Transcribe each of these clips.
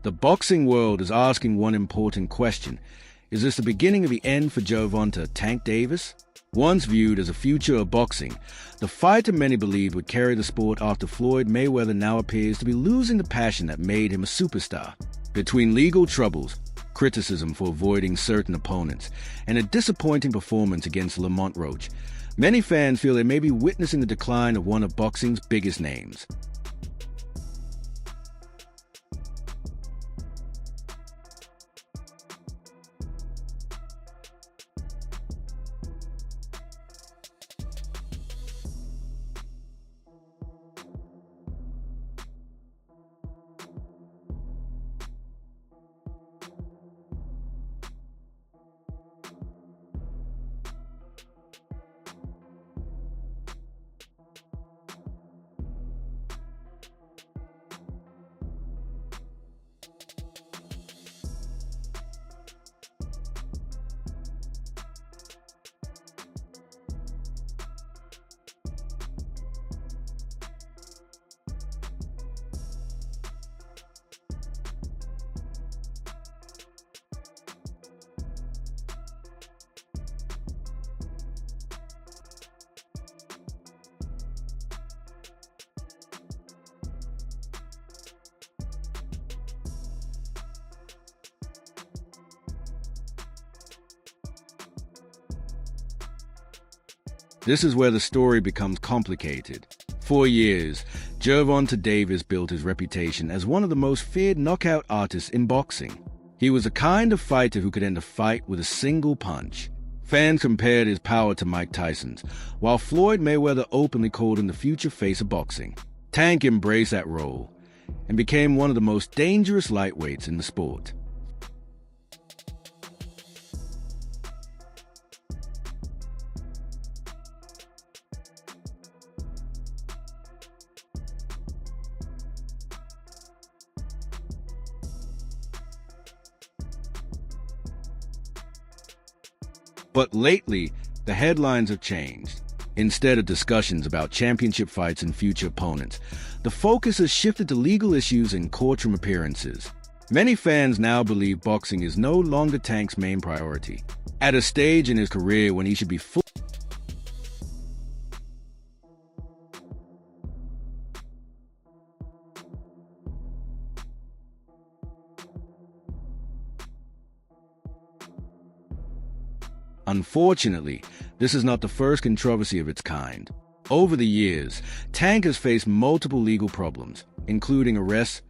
The boxing world is asking one important question. Is this the beginning of the end for Gervonta "Tank" Davis? Once viewed as a future of boxing, the fighter many believed would carry the sport after Floyd Mayweather now appears to be losing the passion that made him a superstar. Between legal troubles, criticism for avoiding certain opponents, and a disappointing performance against Lamont Roach, many fans feel they may be witnessing the decline of one of boxing's biggest names. This is where the story becomes complicated. For years, Gervonta Davis built his reputation as one of the most feared knockout artists in boxing. He was the kind of fighter who could end a fight with a single punch. Fans compared his power to Mike Tyson's, while Floyd Mayweather openly called him the future face of boxing. Tank embraced that role and became one of the most dangerous lightweights in the sport. But lately, the headlines have changed. Instead of discussions about championship fights and future opponents, the focus has shifted to legal issues and courtroom appearances. Many fans now believe boxing is no longer Tank's main priority. At a stage in his career when he should be full. Unfortunately, this is not the first controversy of its kind. Over the years, Tank has faced multiple legal problems, including arrests,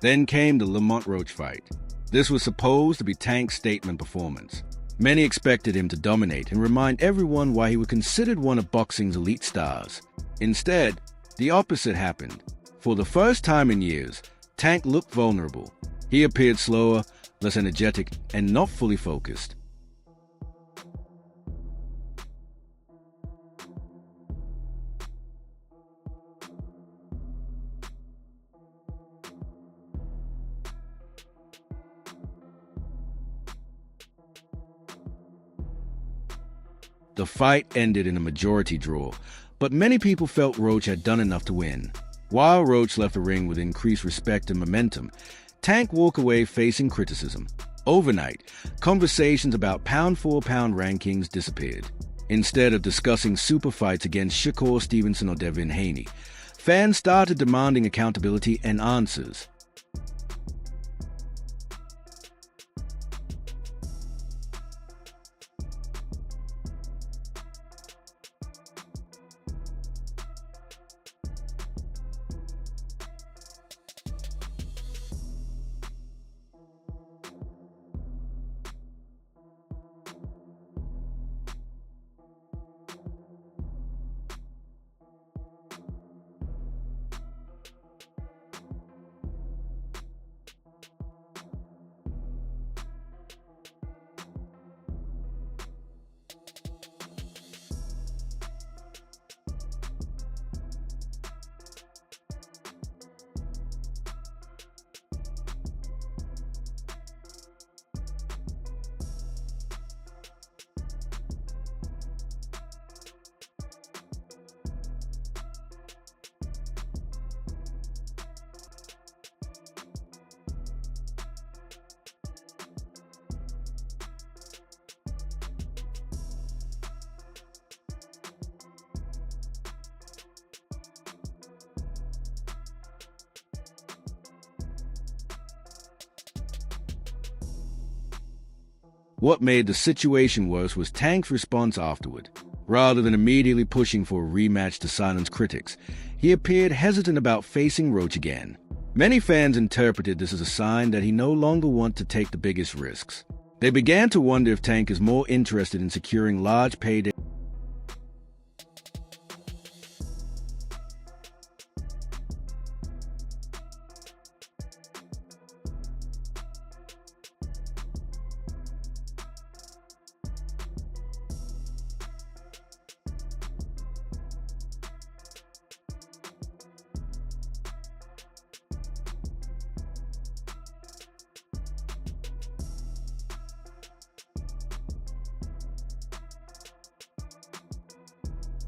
Then came the Lamont Roach fight. This was supposed to be Tank's statement performance. Many expected him to dominate and remind everyone why he was considered one of boxing's elite stars. Instead, the opposite happened. For the first time in years, Tank looked vulnerable. He appeared slower, less energetic, and not fully focused. The fight ended in a majority draw, but many people felt Roach had done enough to win. While Roach left the ring with increased respect and momentum, Tank walked away facing criticism. Overnight, conversations about pound-for-pound rankings disappeared. Instead of discussing super fights against Shakur Stevenson or Devin Haney, fans started demanding accountability and answers. What made the situation worse was Tank's response afterward. Rather than immediately pushing for a rematch to silence critics, he appeared hesitant about facing Roach again. Many fans interpreted this as a sign that he no longer wanted to take the biggest risks. They began to wonder if Tank is more interested in securing large paydays.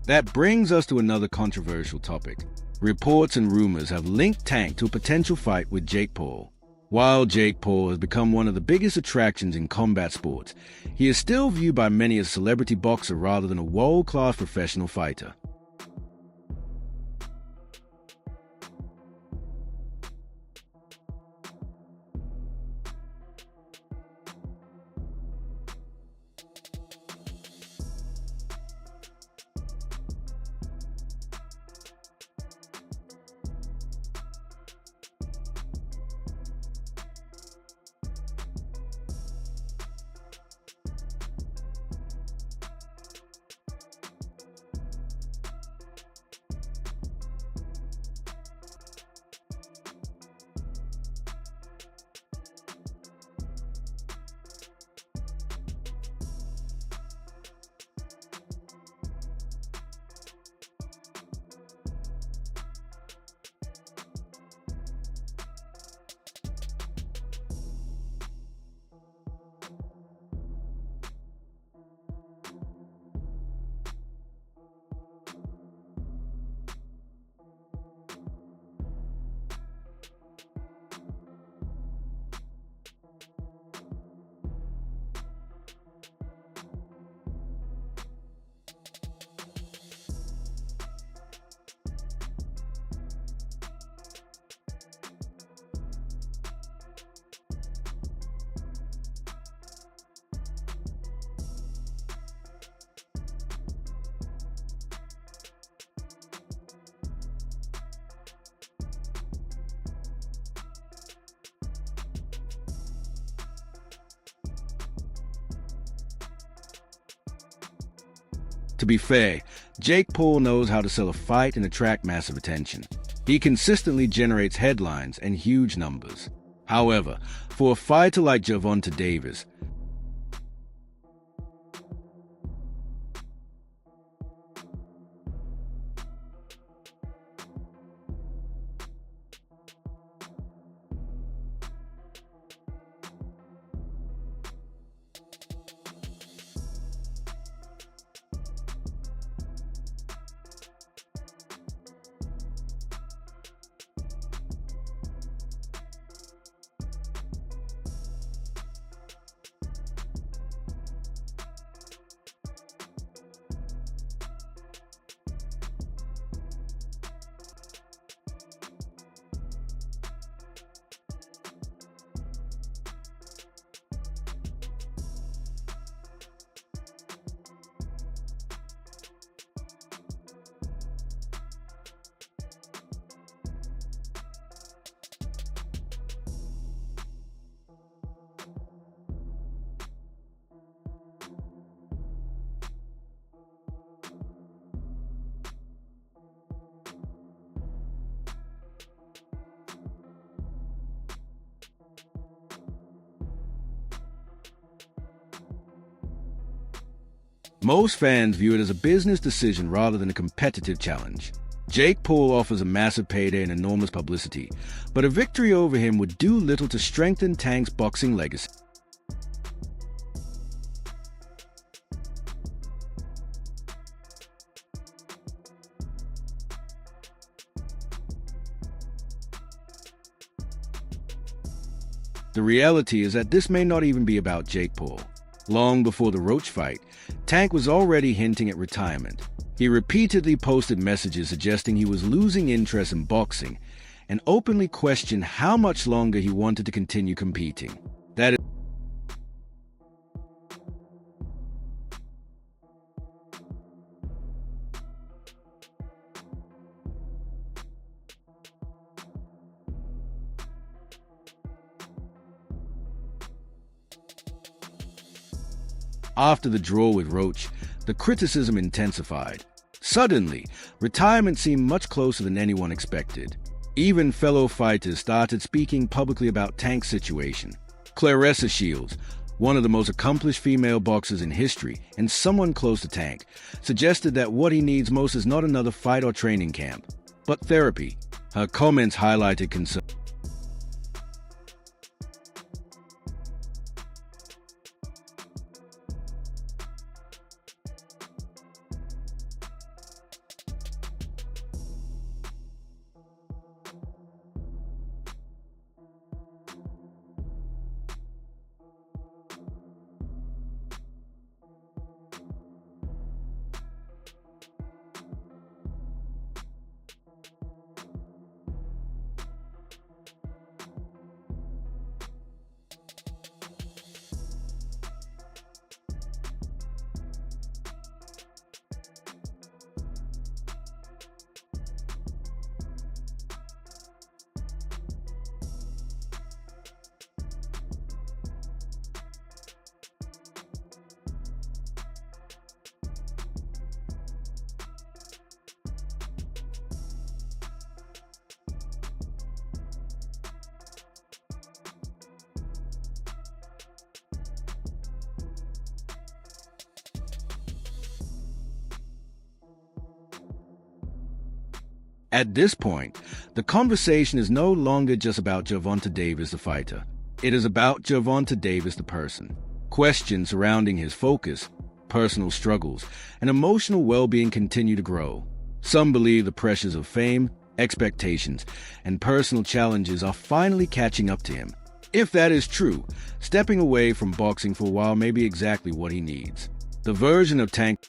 That brings us to another controversial topic. Reports and rumors have linked Tank to a potential fight with Jake Paul. While Jake Paul has become one of the biggest attractions in combat sports, he is still viewed by many as a celebrity boxer rather than a world-class professional fighter. To be fair, Jake Paul knows how to sell a fight and attract massive attention. He consistently generates headlines and huge numbers. However, for a fighter like Gervonta Davis, most fans view it as a business decision rather than a competitive challenge. Jake Paul offers a massive payday and enormous publicity, but a victory over him would do little to strengthen Tank's boxing legacy. The reality is that this may not even be about Jake Paul. Long before the Roach fight, Tank was already hinting at retirement. He repeatedly posted messages suggesting he was losing interest in boxing and openly questioned how much longer he wanted to continue competing. That is After the draw with Roach, the criticism intensified. Suddenly, retirement seemed much closer than anyone expected. Even fellow fighters started speaking publicly about Tank's situation. Claressa Shields, one of the most accomplished female boxers in history and someone close to Tank, suggested that what he needs most is not another fight or training camp, but therapy. Her comments highlighted concern. At this point, the conversation is no longer just about Gervonta Davis, the fighter. It is about Gervonta Davis, the person. Questions surrounding his focus, personal struggles, and emotional well-being continue to grow. Some believe the pressures of fame, expectations, and personal challenges are finally catching up to him. If that is true, stepping away from boxing for a while may be exactly what he needs. The version of Tank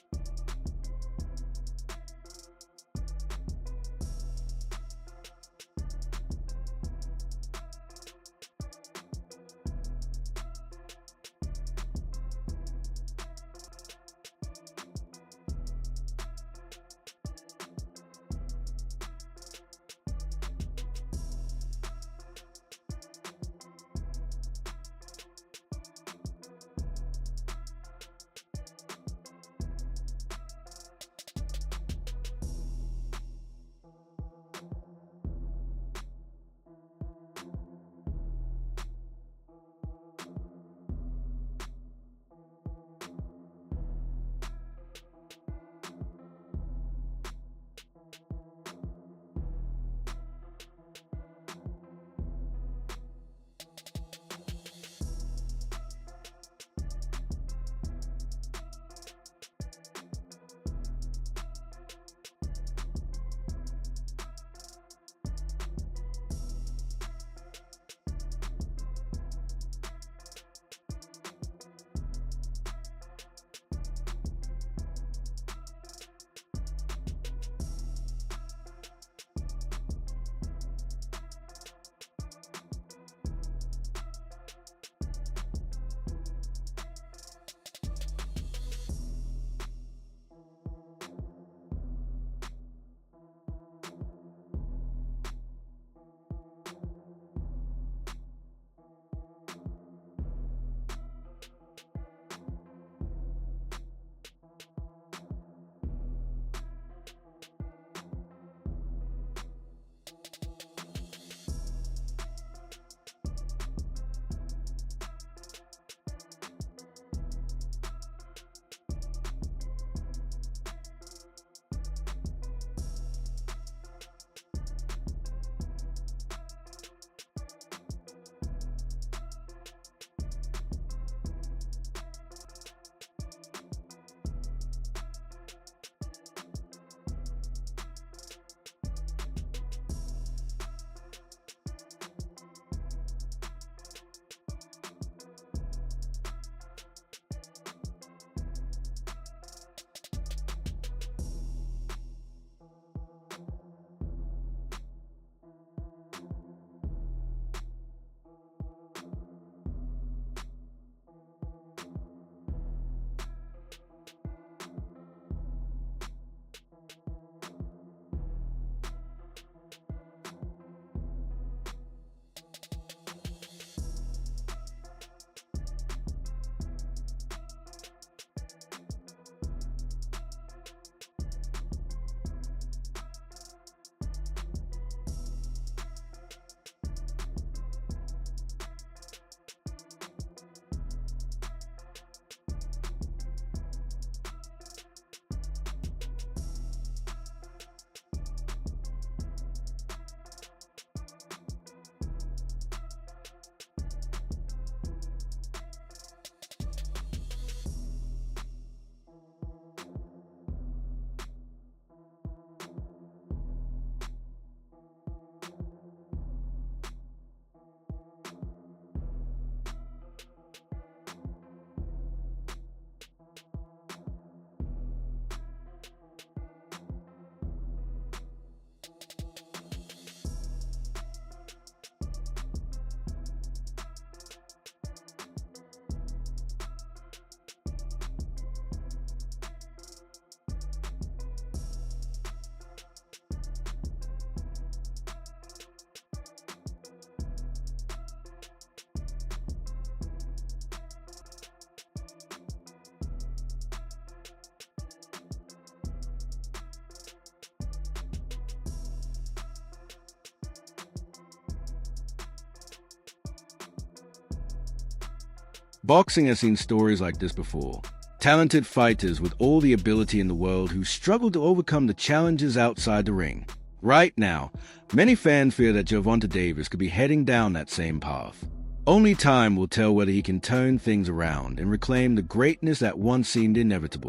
Boxing has seen stories like this before. Talented fighters with all the ability in the world who struggle to overcome the challenges outside the ring. Right now, many fans fear that Gervonta Davis could be heading down that same path. Only time will tell whether he can turn things around and reclaim the greatness that once seemed inevitable.